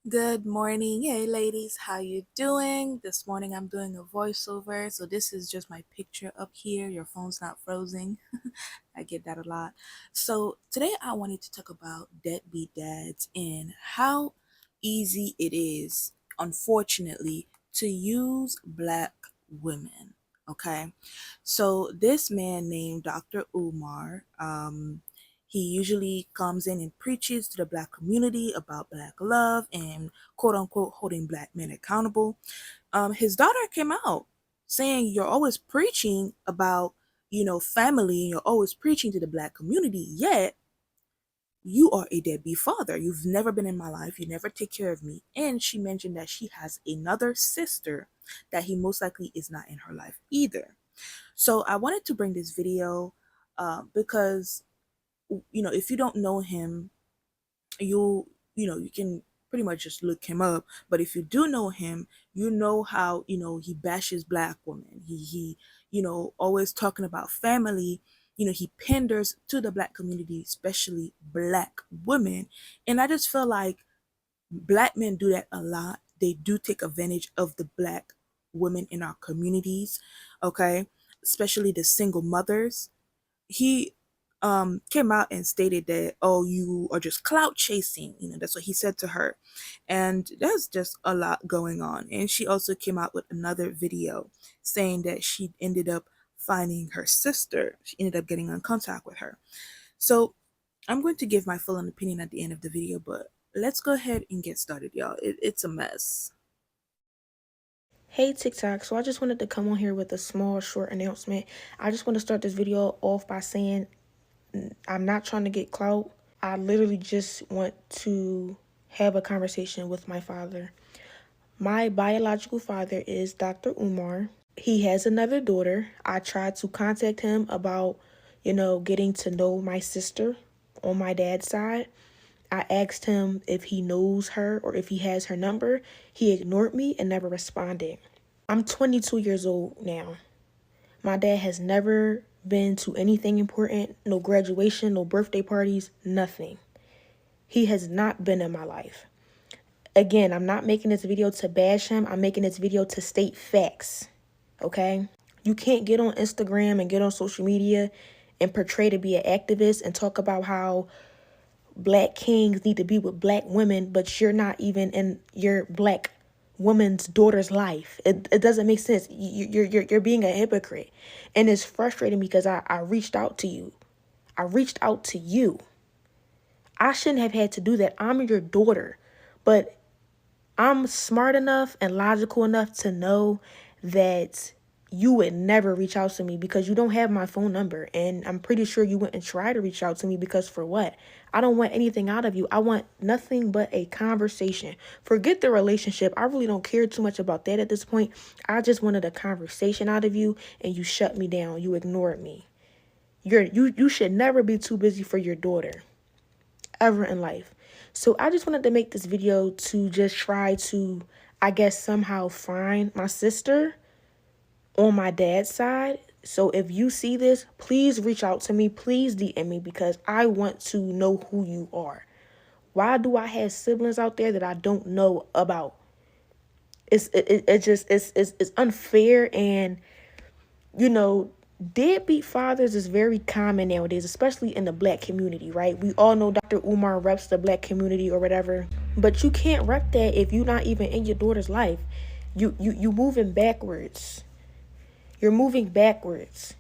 Good morning. Hey ladies, how you doing? This morning I'm doing a voiceover. So this is just my picture up here. Your phone's not frozen. I get that a lot. So today I wanted to talk about deadbeat dads and how easy it is, unfortunately, to use black women. Okay. So this man named Dr. Umar, he usually comes in and preaches to the black community about black love and quote unquote holding black men accountable. His daughter came out saying, "You're always preaching about, family, and you're always preaching to the black community, yet you are a deadbeat father. You've never been in my life. You never take care of me." And she mentioned that she has another sister that he most likely is not in her life either. So I wanted to bring this video because, if you don't know him, you can pretty much just look him up. But if you do know him, you know how he bashes black women. He always talking about family. He panders to the black community, especially black women. And I just feel like black men do that a lot. They do take advantage of the black women in our communities, okay, especially the single mothers. He came out and stated that, "Oh, you are just clout chasing." That's what he said to her. And there's just a lot going on. And she also came out with another video saying that she ended up finding her sister. She ended up getting in contact with her. So I'm going to give my full opinion at the end of the video, but let's go ahead and get started, y'all. It's a mess. Hey TikTok, so I just wanted to come on here with a small short announcement. I just want to start this video off by saying I'm not trying to get clout. I literally just want to have a conversation with my father. My biological father is Dr. Umar. He has another daughter. I tried to contact him about, getting to know my sister on my dad's side. I asked him if he knows her or if he has her number. He ignored me and never responded. I'm 22 years old now. My dad has never been to anything important, no graduation, no birthday parties, nothing. He has not been in my life. Again, I'm not making this video to bash him. I'm making this video to state facts, okay? You can't get on Instagram and get on social media and portray to be an activist and talk about how black kings need to be with black women, but you're not even in your black woman's daughter's life. It doesn't make sense. You're being a hypocrite. And it's frustrating because I reached out to you. I reached out to you. I shouldn't have had to do that. I'm your daughter. But I'm smart enough and logical enough to know that you would never reach out to me because you don't have my phone number. And I'm pretty sure you wouldn't try to reach out to me because for what? I don't want anything out of you. I want nothing but a conversation. Forget the relationship. I really don't care too much about that at this point. I just wanted a conversation out of you and you shut me down. You ignored me. You should never be too busy for your daughter ever in life. So I just wanted to make this video to just try to, I guess, somehow find my sister on my dad's side. So if you see this, please reach out to me. Please DM me because I want to know who you are. Why do I have siblings out there that I don't know about? It's unfair. And you know, deadbeat fathers is very common nowadays, especially in the black community, right? We all know Dr. Umar reps the black community or whatever, but you can't rep that if you're not even in your daughter's life. You moving backwards. You're moving backwards.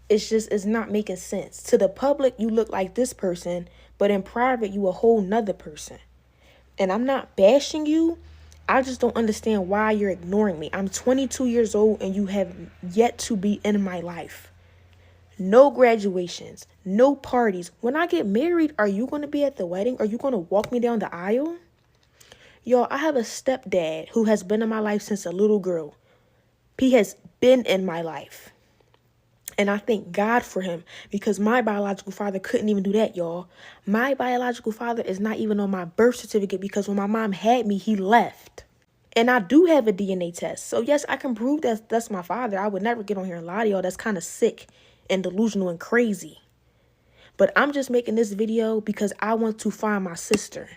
It's not making sense. To the public, you look like this person, but in private, you a whole nother person. And I'm not bashing you. I just don't understand why you're ignoring me. I'm 22 years old and you have yet to be in my life. No graduations, no parties. When I get married, are you going to be at the wedding? Are you going to walk me down the aisle? Y'all, I have a stepdad who has been in my life since a little girl. He has been in my life. And I thank God for him because my biological father couldn't even do that, y'all. My biological father is not even on my birth certificate because when my mom had me, he left. And I do have a DNA test. So, yes, I can prove that that's my father. I would never get on here and lie to y'all. That's kind of sick and delusional and crazy. But I'm just making this video because I want to find my sister.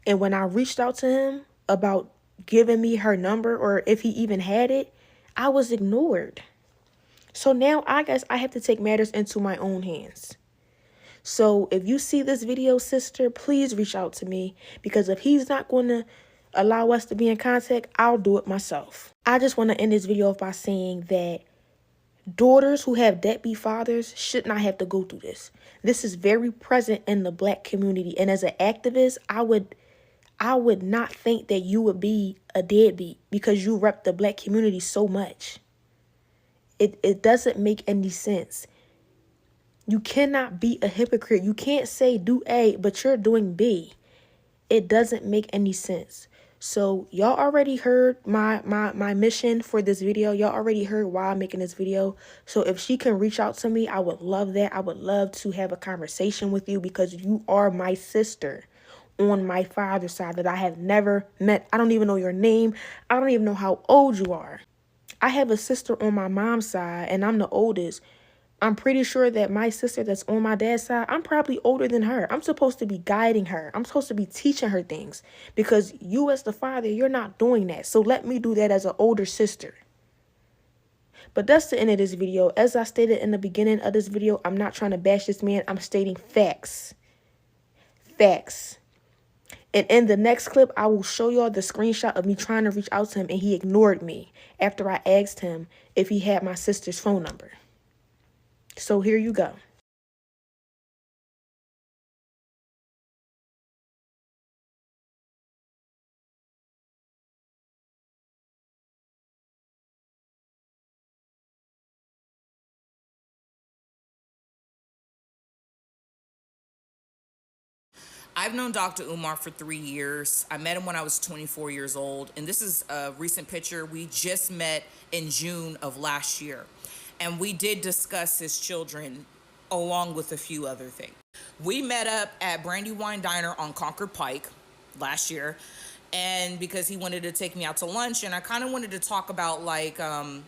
And when I reached out to him about giving me her number or if he even had it, I was ignored. So now I guess I have to take matters into my own hands. So if you see this video, sister, please reach out to me, because if he's not going to allow us to be in contact, I'll do it myself. I just want to end this video off by saying that daughters who have deadbeat fathers should not have to go through this. This is very present in the black community. And as an activist, I would not think that you would be a deadbeat because you rep the black community so much. It doesn't make any sense. You cannot be a hypocrite. You can't say do A, but you're doing B. It doesn't make any sense. So y'all already heard my mission for this video. Y'all already heard why I'm making this video. So if she can reach out to me, I would love that. I would love to have a conversation with you because you are my sister on my father's side that I have never met. I don't even know your name. I don't even know how old you are. I have a sister on my mom's side and I'm the oldest. I'm pretty sure that my sister that's on my dad's side, I'm probably older than her. I'm supposed to be guiding her. I'm supposed to be teaching her things because you as the father, you're not doing that. So let me do that as an older sister. But that's the end of this video. As I stated in the beginning of this video, I'm not trying to bash this man. I'm stating facts. Facts. And in the next clip, I will show y'all the screenshot of me trying to reach out to him and he ignored me after I asked him if he had my sister's phone number. So here you go. I've known Dr. Umar for 3 years. I met him when I was 24 years old. And this is a recent picture. We just met in June of last year. And we did discuss his children along with a few other things. We met up at Brandywine Diner on Concord Pike last year. And because he wanted to take me out to lunch, and I kind of wanted to talk about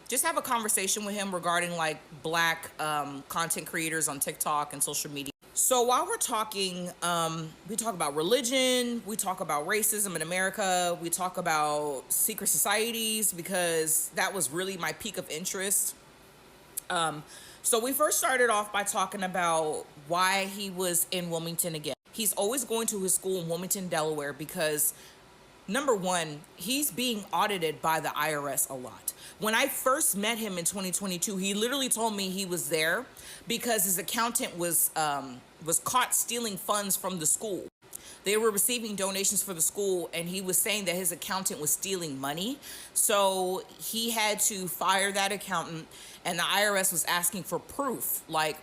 just have a conversation with him regarding like black content creators on TikTok and social media. So while we're talking, we talk about religion, we talk about racism in America, we talk about secret societies because that was really my peak of interest. So we first started off by talking about why he was in Wilmington again. He's always going to his school in Wilmington, Delaware, because number one, he's being audited by the IRS a lot. When I first met him in 2022, he literally told me he was there because his accountant was caught stealing funds from the school. They were receiving donations for the school, and he was saying that his accountant was stealing money. So he had to fire that accountant, and the IRS was asking for proof, like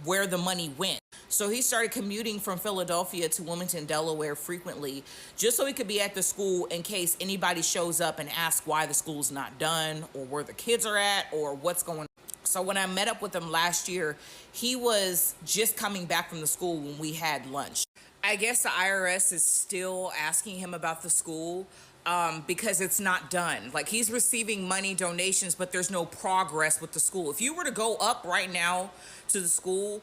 where the money went. So he started commuting from Philadelphia to Wilmington, Delaware frequently, just so he could be at the school in case anybody shows up and asks why the school's not done or where the kids are at or what's going on. So when I met up with him last year, he was just coming back from the school when we had lunch. I guess the IRS is still asking him about the school because it's not done. Like, he's receiving money donations, but there's no progress with the school. If you were to go up right now to the school,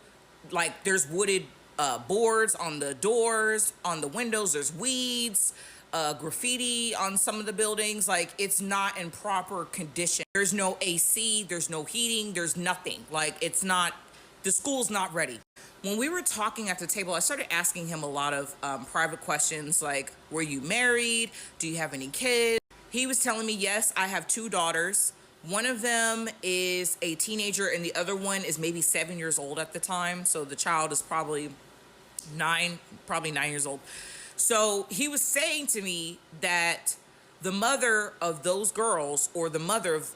like, there's wooded boards on the doors, on the windows, there's weeds, graffiti on some of the buildings. Like, it's not in proper condition. There's no AC, there's no heating, there's nothing. Like, it's not, the school's not ready. When we were talking at the table, I started asking him a lot of private questions like, were you married? Do you have any kids? He was telling me, yes, I have 2 daughters. One of them is a teenager and the other one is maybe 7 years old at the time. So the child is probably 9 years old. So he was saying to me that the mother of those girls, or the mother of,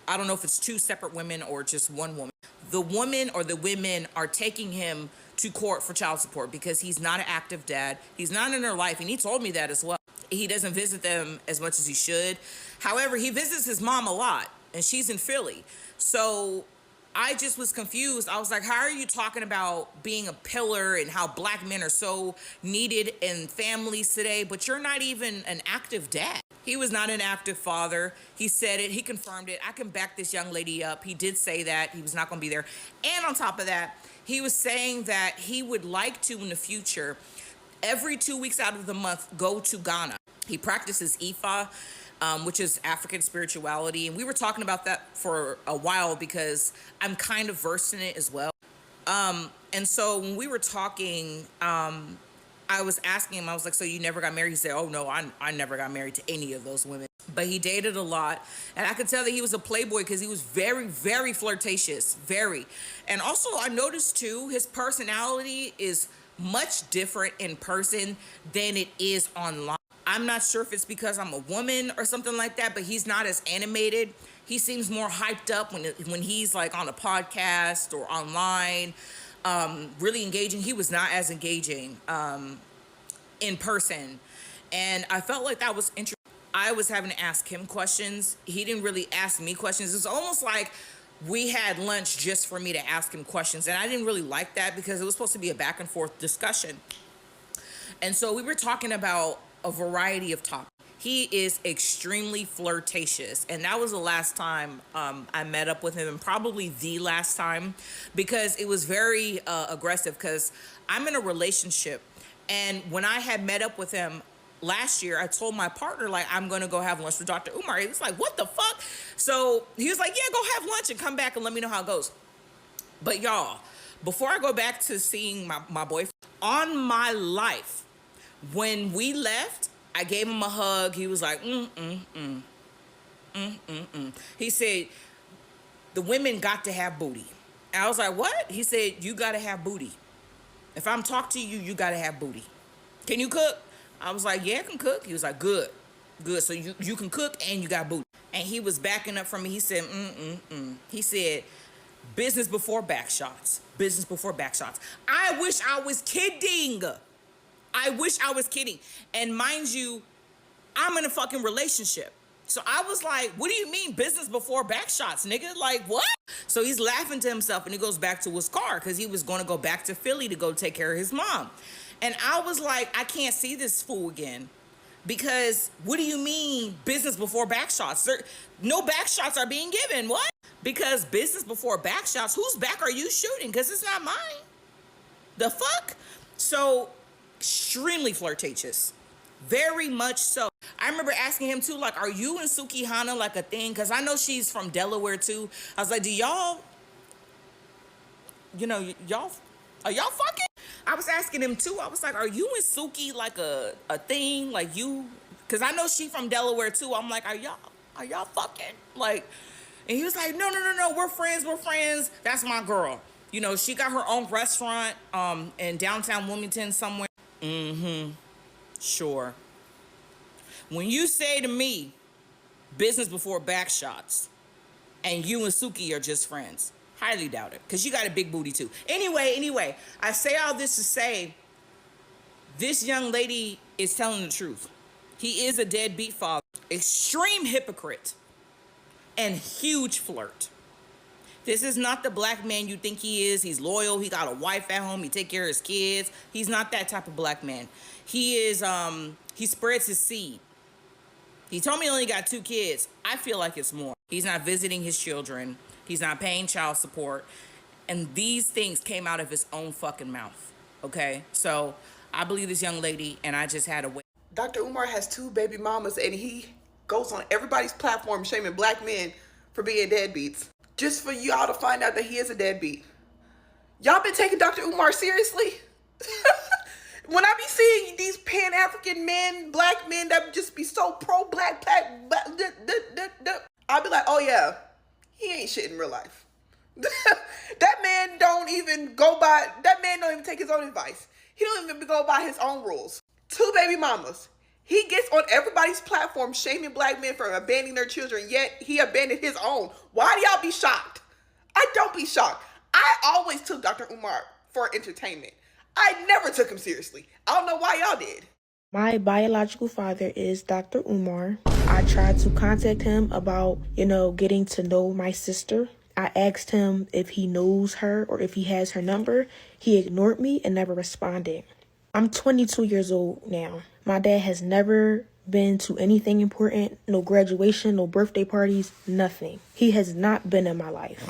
I don't know if it's 2 separate women or just one woman, the woman or the women are taking him to court for child support because he's not an active dad. He's not in their life, and he told me that as well. He doesn't visit them as much as he should. However, he visits his mom a lot, and she's in Philly. So I just was confused. I was like, how are you talking about being a pillar and how black men are so needed in families today, but you're not even an active dad? He was not an active father. He said it. He confirmed it. I can back this young lady up. He did say that. He was not going to be there. And on top of that, he was saying that he would like to, in the future, every 2 weeks out of the month, go to Ghana. He practices Ifa, which is African spirituality. And we were talking about that for a while because I'm kind of versed in it as well. And so when we were talking, I was asking him, I was like, so you never got married? He said, oh no, I never got married to any of those women. But he dated a lot. And I could tell that he was a playboy because he was very, very flirtatious. Very. And also I noticed too, his personality is much different in person than it is online. I'm not sure if it's because I'm a woman or something like that, but he's not as animated. He seems more hyped up when he's like on a podcast or online, really engaging. He was not as engaging in person. And I felt like that was interesting. I was having to ask him questions. He didn't really ask me questions. It was almost like we had lunch just for me to ask him questions. And I didn't really like that because it was supposed to be a back and forth discussion. And so we were talking about a variety of topics. He is extremely flirtatious. And that was the last time I met up with him, and probably the last time, because it was very aggressive because I'm in a relationship. And when I had met up with him last year, I told my partner, like, I'm going to go have lunch with Dr. Umar. He was like, what the fuck? So he was like, yeah, go have lunch and come back and let me know how it goes. But y'all, before I go back to seeing my boyfriend, on my life, when we left, I gave him a hug. He was like, He said, the women got to have booty. And I was like, what? He said, you got to have booty. If I'm talking to you, you got to have booty. Can you cook? I was like, yeah, I can cook. He was like, good. Good. So you can cook and you got booty. And he was backing up from me. He said, He said, business before back shots. Business before back shots. I wish I was kidding. I wish I was kidding. And mind you, I'm in a fucking relationship. So I was like, what do you mean business before back shots, nigga? Like, what? So he's laughing to himself and he goes back to his car because he was going to go back to Philly to go take care of his mom. And I was like, I can't see this fool again. Because what do you mean business before back shots? No back shots are being given. What? Because business before back shots, whose back are you shooting? Because it's not mine. The fuck? So extremely flirtatious. Very much so. I remember asking him too, like, are you and Suki Hana like a thing? Because I know she's from Delaware too. I was like, do y'all, are y'all fucking? I was asking him too. I was like, are you and Suki like a thing? Like you? Because I know she from Delaware too. I'm like, are y'all fucking? Like, and he was like, no, we're friends. That's my girl. You know, she got her own restaurant in downtown Wilmington somewhere. Sure. When you say to me, business before back shots, and you and Suki are just friends, highly doubt it, because you got a big booty too. Anyway, I say all this to say, this young lady is telling the truth. He is a deadbeat father, extreme hypocrite, and huge flirt. This is not the black man you think he is. He's loyal. He got a wife at home. He take care of his kids. He's not that type of black man. He is, he spreads his seed. He told me he only got 2 kids. I feel like it's more. He's not visiting his children. He's not paying child support. And these things came out of his own fucking mouth. Okay? So I believe this young lady, and I just had to wait. Dr. Umar has 2 baby mamas, and he goes on everybody's platform shaming black men for being deadbeats. Just for y'all to find out that he is a deadbeat. Y'all been taking Dr. Umar seriously? When I be seeing these Pan-African men, black men that just be so pro-black, I'll be like, oh yeah, he ain't shit in real life. That man don't even take his own advice. He don't even go by his own rules. 2 baby mamas. He gets on everybody's platform shaming black men for abandoning their children, yet he abandoned his own. Why do y'all be shocked? I don't be shocked. I always took Dr. Umar for entertainment. I never took him seriously. I don't know why y'all did. My biological father is Dr. Umar. I tried to contact him about, getting to know my sister. I asked him if he knows her or if he has her number. He ignored me and never responded. I'm 22 years old now. My dad has never been to anything important, no graduation, no birthday parties, nothing. He has not been in my life.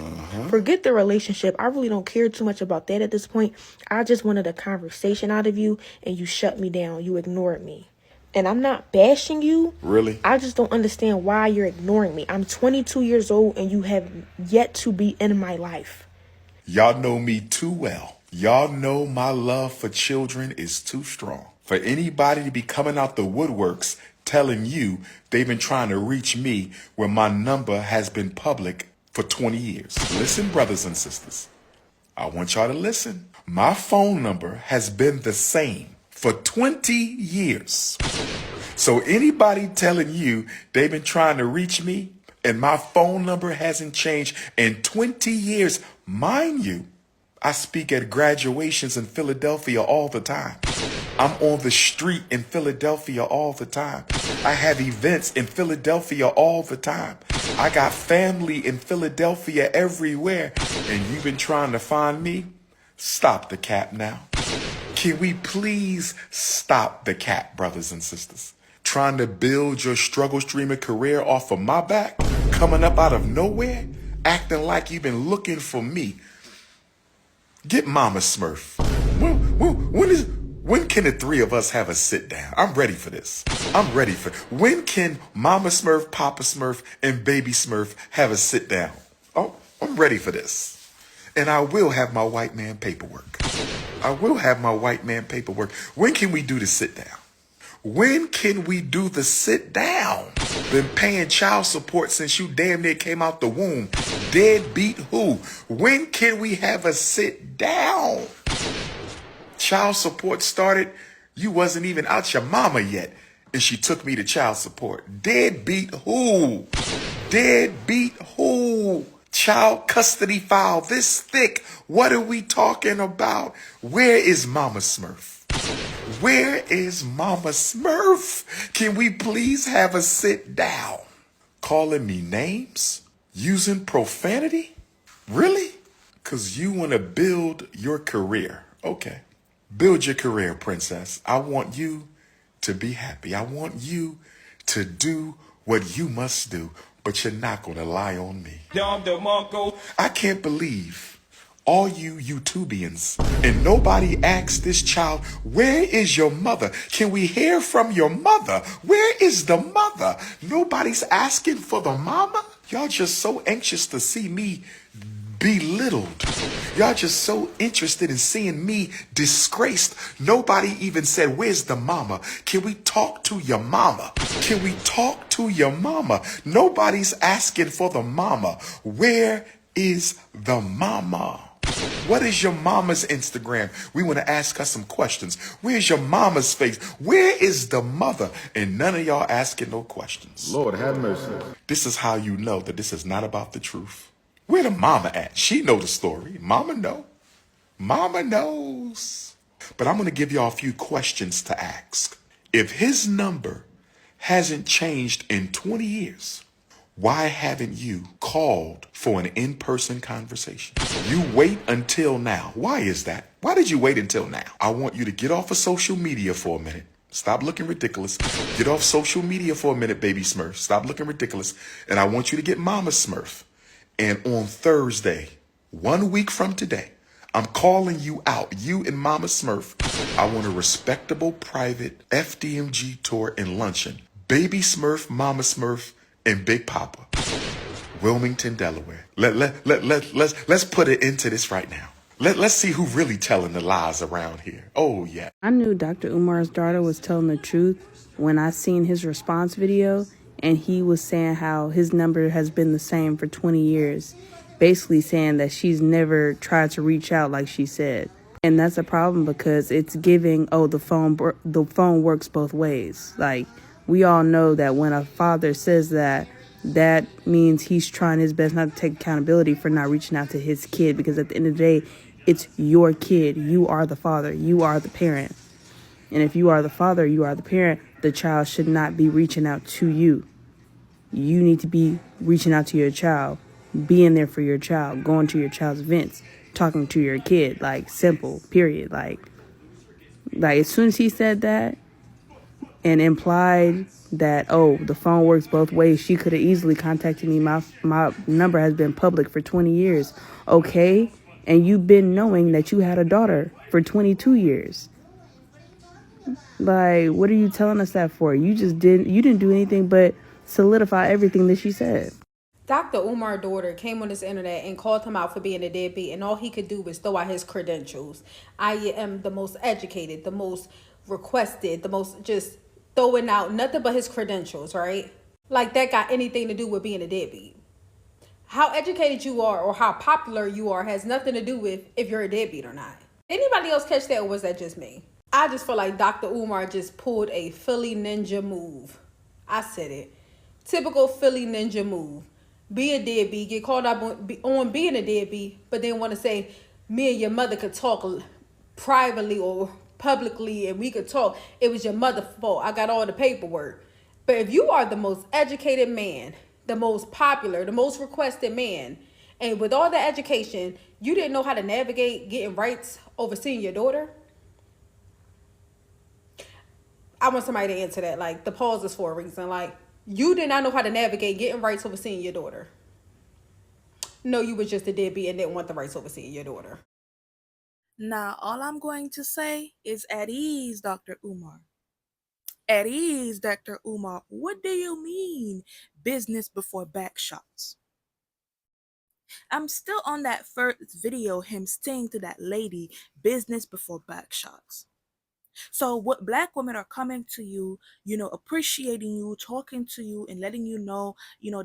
Forget the relationship. I really don't care too much about that at this point. I just wanted a conversation out of you, and you shut me down. You ignored me. And I'm not bashing you. Really? I just don't understand why you're ignoring me. I'm 22 years old, and you have yet to be in my life. Y'all know me too well. Y'all know my love for children is too strong. For anybody to be coming out the woodworks telling you they've been trying to reach me when my number has been public for 20 years. Listen, brothers and sisters, I want y'all to listen. My phone number has been the same for 20 years. So anybody telling you they've been trying to reach me and my phone number hasn't changed in 20 years, mind you, I speak at graduations in Philadelphia all the time. I'm on the street in Philadelphia all the time. I have events in Philadelphia all the time. I got family in Philadelphia everywhere. And you've been trying to find me? Stop the cap now. Can we please stop the cap, brothers and sisters? Trying to build your struggle streamer career off of my back? Coming up out of nowhere? Acting like you've been looking for me? Get Mama Smurf. When can the three of us have a sit down? I'm ready for this. When can Mama Smurf, Papa Smurf, and Baby Smurf have a sit down? Oh, I'm ready for this. And I will have my white man paperwork. When can we do the sit down? When can we do the sit down? Been paying child support since you damn near came out the womb. Deadbeat who? When can we have a sit down? Child support started, you wasn't even out your mama yet, and she took me to child support. Deadbeat who? Child custody file this thick. What are we talking about? Where is Mama Smurf? Can we please have a sit down? Calling me names? Using profanity? Really? Because you want to build your career. Okay. Build your career, princess. I want you to be happy. I want you to do what you must do, but you're not going to lie on me. I can't believe all you YouTubians and nobody asked this child, where is your mother? Can we hear from your mother? Where is the mother? Nobody's asking for the mama? Y'all just so anxious to see me belittled. Y'all just so interested in seeing me disgraced. Nobody even said, where's the mama? Can we talk to your mama? Nobody's asking for the mama. Where is the mama? What is your mama's Instagram? We want to ask her some questions. Where's your mama's face? Where is the mother? And none of y'all asking no questions. Lord have mercy. This is how you know that this is not about the truth. Where the mama at? She know the story. Mama know. Mama knows. But I'm going to give y'all a few questions to ask. If his number hasn't changed in 20 years, why haven't you called for an in-person conversation? You wait until now. Why is that? Why did you wait until now? I want you to get off of social media for a minute. Stop looking ridiculous. Get off social media for a minute, baby Smurf. Stop looking ridiculous. And I want you to get Mama Smurf. And on Thursday, 1 week from today, I'm calling you out, you and Mama Smurf. I want a respectable private FDMG tour and luncheon. Baby Smurf, Mama Smurf, and Big Papa, Wilmington, Delaware. Let's put it into this right now. Let's see who really telling the lies around here. Oh, yeah. I knew Dr. Umar's daughter was telling the truth when I seen his response video, and he was saying how his number has been the same for 20 years, basically saying that she's never tried to reach out like she said. And that's a problem because it's giving, the phone works both ways. Like, we all know that when a father says that, that means he's trying his best not to take accountability for not reaching out to his kid, because at the end of the day, it's your kid. You are the father. You are the parent. And if you are the father, you are the parent, the child should not be reaching out to you. You need to be reaching out to your child, being there for your child, going to your child's events, talking to your kid, like, simple, period. Like as soon as he said that, and implied that, oh, the phone works both ways. She could have easily contacted me. My number has been public for 20 years. Okay? And you've been knowing that you had a daughter for 22 years. Like, what are you telling us that for? You didn't do anything but solidify everything that she said. Dr. Umar's daughter came on this internet and called him out for being a deadbeat, and all he could do was throw out his credentials. I am the most educated, the most requested, the most just throwing out nothing but his credentials, right? Like that got anything to do with being a deadbeat. How educated you are or how popular you are has nothing to do with if you're a deadbeat or not. Anybody else catch that, or was that just me? I just feel like Dr. Umar just pulled a Philly ninja move. I said it. Typical Philly ninja move. Be a deadbeat, get called out on being a deadbeat, but then want to say, me and your mother could talk privately or publicly and we could talk. It was your mother's fault. I got all the paperwork. But if you are the most educated man, the most popular, the most requested man, and with all the education, you didn't know how to navigate getting rights overseeing your daughter, I want somebody to answer that. Like, the pause is for a reason. Like, you did not know how to navigate getting rights overseeing your daughter. No, you was just a deadbeat and didn't want the rights overseeing your daughter. Now, all I'm going to say is at ease, Dr. Umar. At ease, Dr. Umar. What do you mean, business before back shots? I'm still on that first video, him saying to that lady, business before back shots. So what black women are coming to you, appreciating you, talking to you and letting you know,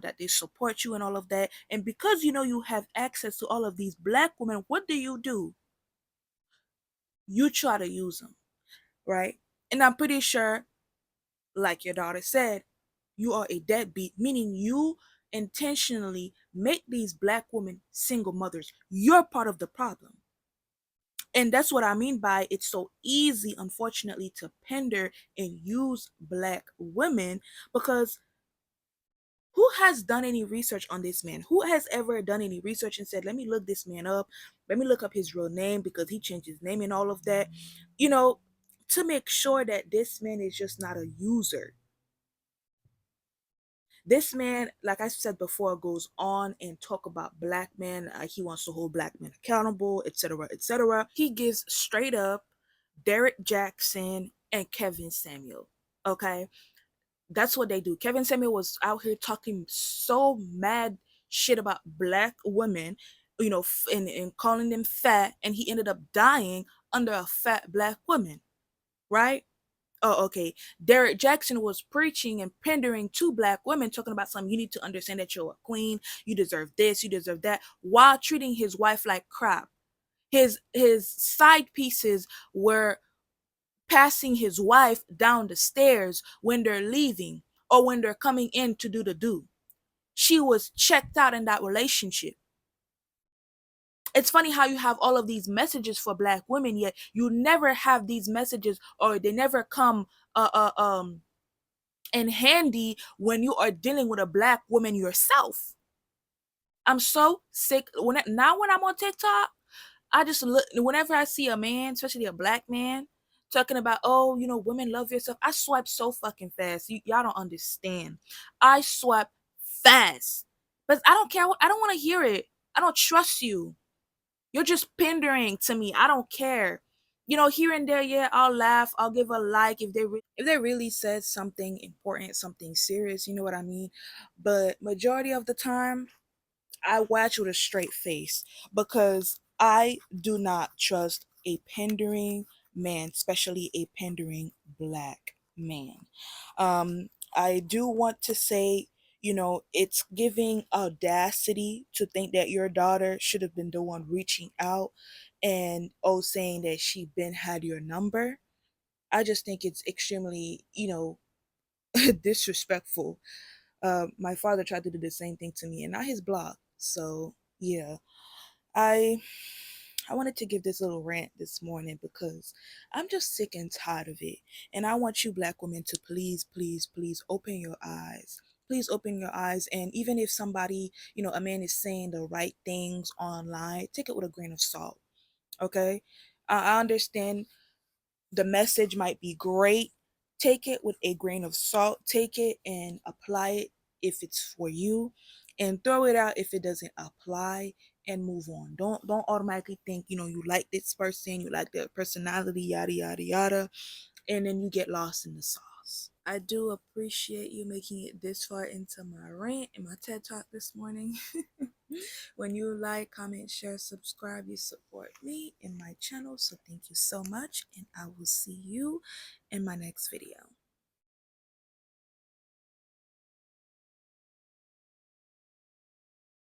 that they support you and all of that. And because you have access to all of these black women, what do? You try to use them, right? And I'm pretty sure, like your daughter said, you are a deadbeat, meaning you intentionally make these black women single mothers. You're part of the problem. And that's what I mean by it's so easy, unfortunately, to pander and use black women because who has done any research on this man? Who has ever done any research and said, let me look this man up, let me look up his real name because he changed his name and all of that, you know, to make sure that this man is just not a user. This man, like I said before, goes on and talk about black men. He wants to hold black men accountable, etc., etc. He gives straight up Derek Jackson and Kevin Samuel. Okay, that's what they do. Kevin Samuel was out here talking so mad shit about black women, and calling them fat, and he ended up dying under a fat black woman, right? Oh, okay. Derek Jackson was preaching and pandering to black women, talking about something. You need to understand that you're a queen. You deserve this. You deserve that. While treating his wife like crap. His side pieces were passing his wife down the stairs when they're leaving or when they're coming in to do the do. She was checked out in that relationship. It's funny how you have all of these messages for black women, yet you never have these messages or they never come and handy when you are dealing with a black woman yourself. I'm so sick now when I'm on TikTok, I just look whenever I see a man, especially a black man, talking about, oh, women love yourself. I swipe so fucking fast. Y'all don't understand. I swipe fast. But I don't care. I don't want to hear it. I don't trust you. You're just pandering to me. I don't care. Here and there, yeah, I'll laugh. I'll give a like if they really said something important, something serious. You know what I mean? But majority of the time, I watch with a straight face because I do not trust a pandering man, especially a pandering black man. I do want to say, it's giving audacity to think that your daughter should have been the one reaching out and saying that she been had your number. I just think it's extremely, disrespectful. My father tried to do the same thing to me and not his block. So yeah, I I wanted to give this little rant this morning because I'm just sick and tired of it. And I want you black women to please, please, please open your eyes. Please open your eyes. And even if somebody, a man is saying the right things online, take it with a grain of salt. Okay. I understand the message might be great, take it with a grain of salt. Take it and apply it if it's for you, and throw it out if it doesn't apply, and move on. Don't automatically think, you like this person, you like their personality, yada yada yada, and then you get lost in the sauce. I do appreciate you making it this far into my rant and my TED Talk this morning. When you like, comment, share, subscribe, you support me and my channel. So thank you so much, and I will see you in my next video.